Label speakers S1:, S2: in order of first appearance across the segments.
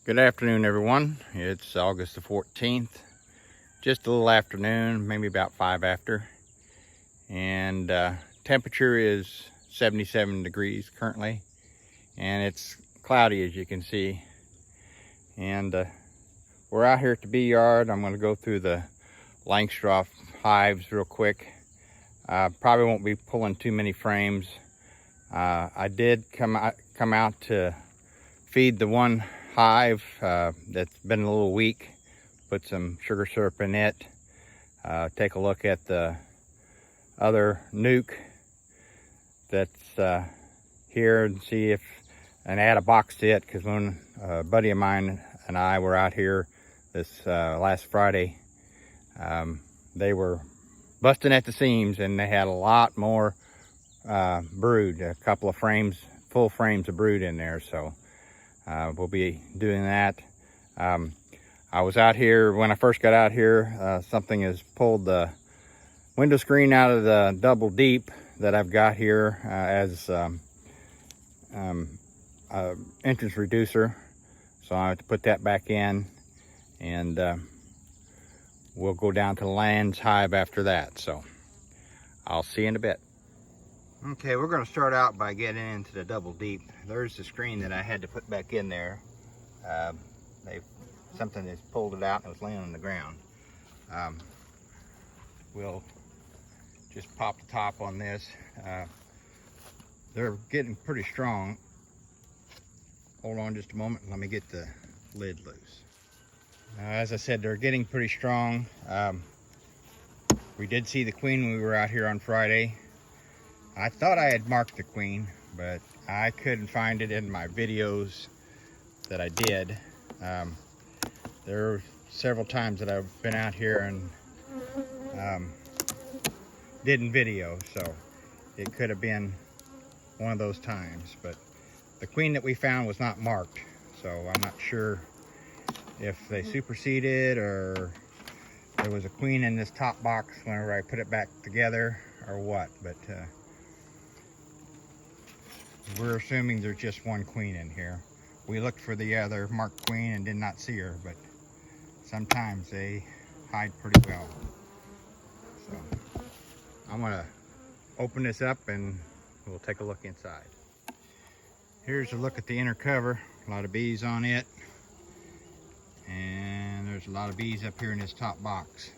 S1: Good afternoon, everyone. It's August the 14th, just a little afternoon, maybe about 5 after, and temperature is 77 degrees currently, and it's cloudy, as you can see. And we're out here at the bee yard. I'm going to go through the Langstroth hives real quick. Probably won't be pulling too many frames. I did come out to feed the one hive that's been a little weak, put some sugar syrup in it, take a look at the other nuke that's here and see if, and add a box to it, because when a buddy of mine and I were out here this last Friday, they were busting at the seams and they had a lot more brood, a couple of frames, full frames of brood in there. So we'll be doing that. I was out here, when I first got out here, something has pulled the window screen out of the double deep that I've got here as entrance reducer. So I have to put that back in, and we'll go down to the Land's hive after that. So I'll see you in a bit. Okay, we're going to start out by getting into the double deep. There's the screen that I had to put back in there. Something has pulled it out and it was laying on the ground. We'll just pop the top on this. They're getting pretty strong. Hold on just a moment, let me get the lid loose. As I said, they're getting pretty strong. We did see the queen when we were out here on Friday. I thought I had marked the queen, but I couldn't find it in my videos that I did. There were several times that I've been out here and didn't video, so it could have been one of those times. But the queen that we found was not marked, so I'm not sure if they superseded or there was a queen in this top box whenever I put it back together or what. But we're assuming there's just one queen in here. We looked for the other marked queen and did not see her, but sometimes they hide pretty well. So I'm gonna open this up and we'll take a look inside. Here's a look at the inner cover. A lot of bees on it. And there's a lot of bees up here in this top box.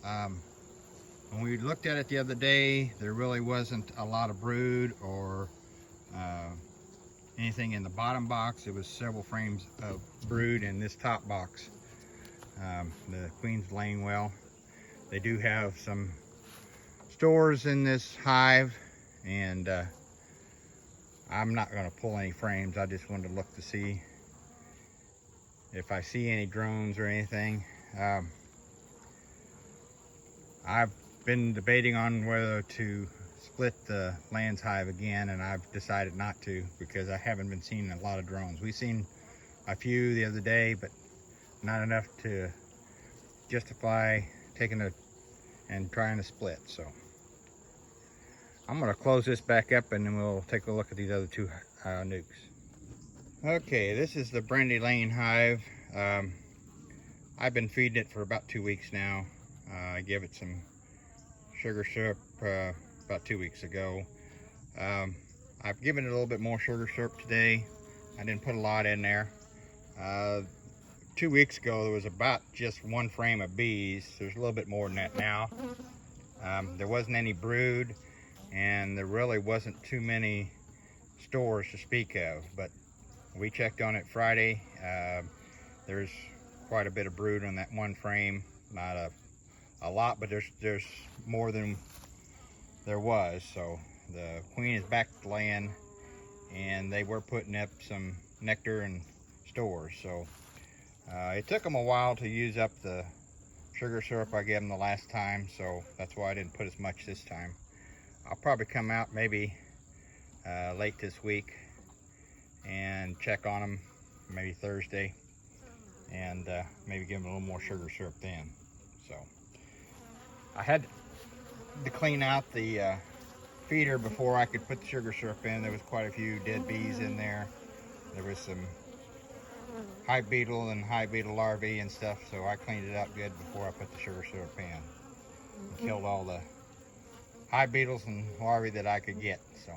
S1: When we looked at it the other day, there really wasn't a lot of brood or anything in the bottom box. It was several frames of brood in this top box. The queen's laying well. They do have some stores in this hive, and I'm not going to pull any frames. I just wanted to look to see if I see any drones or anything. I've been debating on whether to split the Land's hive again, and I've decided not to because I haven't been seeing a lot of drones. We've seen a few the other day, but not enough to justify taking it and trying to split. So I'm going to close this back up and then we'll take a look at these other two nukes. Okay, this is the Brandy Lane hive. I've been feeding it for about 2 weeks now. I gave it some sugar syrup about 2 weeks ago. I've given it a little bit more sugar syrup today. I didn't put a lot in there. 2 weeks ago there was about just one frame of bees. There's a little bit more than that now. There wasn't any brood, and there really wasn't too many stores to speak of, but we checked on it Friday. There's quite a bit of brood on that one frame. Not a lot, but there's more than there was. So the queen is back to laying, and they were putting up some nectar and stores. So it took them a while to use up the sugar syrup I gave them the last time, so that's why I didn't put as much this time. I'll probably come out maybe late this week and check on them, maybe Thursday, and maybe give them a little more sugar syrup then. So I had to clean out the feeder before I could put the sugar syrup in. There was quite a few dead bees in there. There was some hive beetle and hive beetle larvae and stuff, so I cleaned it up good before I put the sugar syrup in. And killed all the hive beetles and larvae that I could get. So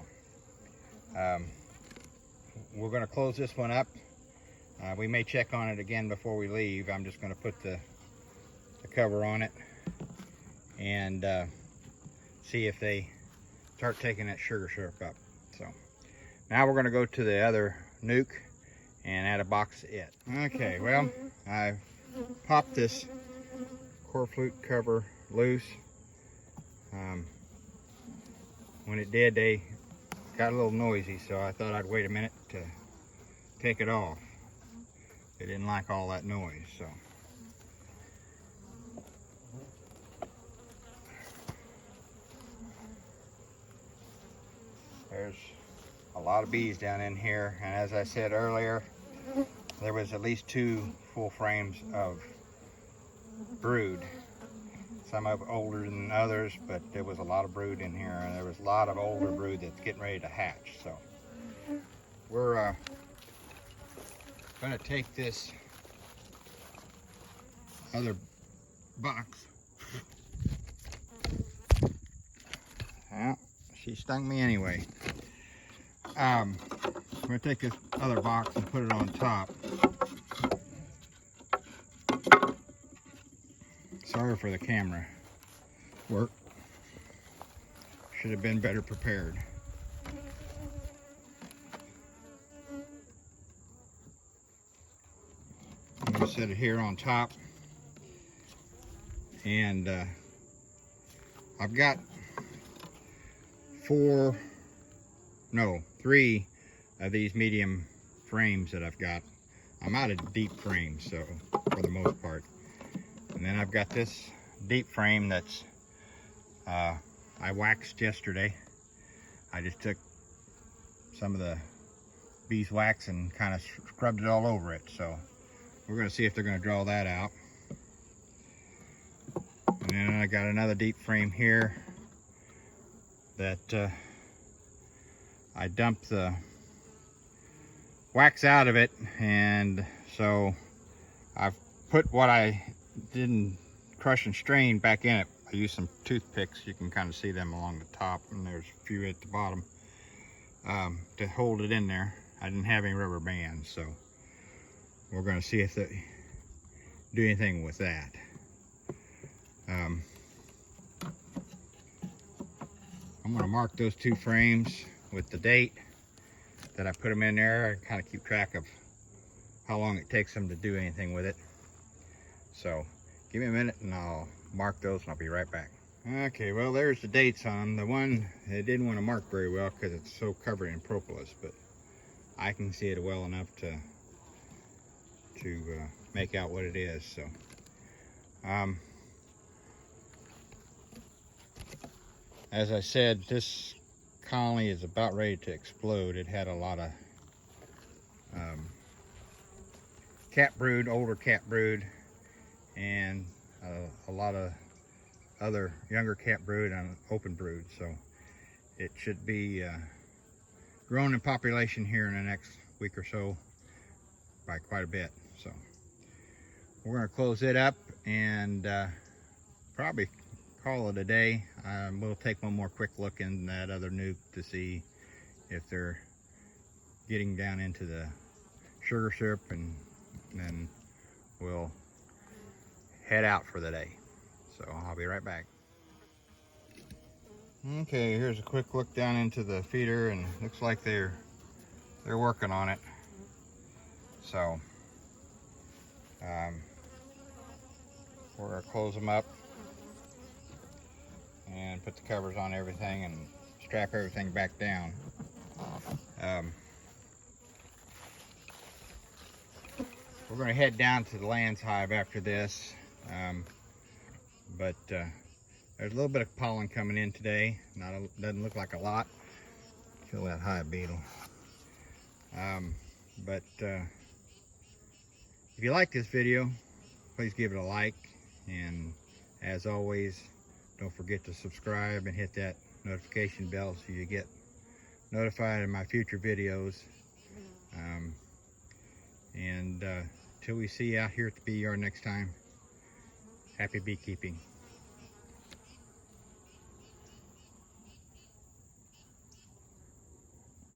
S1: we're going to close this one up. We may check on it again before we leave. I'm just going to put the cover on it and see if they start taking that sugar syrup up. So now we're going to go to the other nuke and add a box to it. Okay, well, I popped this core flute cover loose. When it did, they got a little noisy, so I thought I'd wait a minute to take it off. They didn't like all that noise, so. There's a lot of bees down in here, and as I said earlier, there was at least 2 full frames of brood. Some of older than others, but there was a lot of brood in here, and there was a lot of older brood that's getting ready to hatch. So we're going to take this other box. Yeah, she stung me anyway. I'm going to take this other box and put it on top. Sorry for the camera work. Should have been better prepared. I'm going to set it here on top. And I've got 3 of these medium frames that I've got. I'm out of deep frames, so for the most part. And then I've got this deep frame that's I waxed yesterday. I just took some of the beeswax and kind of scrubbed it all over it. So we're going to see if they're going to draw that out. And then I got another deep frame here that I dumped the wax out of it, and so I've put what I didn't crush and strain back in it. I used some toothpicks. You can kind of see them along the top, and there's a few at the bottom to hold it in there. I didn't have any rubber bands, so we're going to see if they do anything with that. I'm going to mark those 2 frames with the date that I put them in there. I kind of keep track of how long it takes them to do anything with it. So give me a minute and I'll mark those and I'll be right back. Okay, well, there's the dates on them. The one I didn't want to mark very well because it's so covered in propolis, but I can see it well enough to make out what it is. So as I said, this colony is about ready to explode. It had a lot of cat brood, older cat brood, and a lot of other younger cat brood and open brood. So it should be growing in population here in the next week or so by quite a bit. So we're going to close it up and probably call it a day. We'll take one more quick look in that other nuke to see if they're getting down into the sugar syrup, and then we'll head out for the day. So I'll be right back. Okay, here's a quick look down into the feeder, and looks like they're working on it. So we're going to close them up and put the covers on everything and strap everything back down. We're going to head down to the Land's hive after this, but there's a little bit of pollen coming in today. Doesn't look like a lot. Kill that hive beetle. But if you like this video, please give it a like, and as always, don't forget to subscribe and hit that notification bell so you get notified of my future videos. And And till we see you out here at the bee yard next time, happy beekeeping.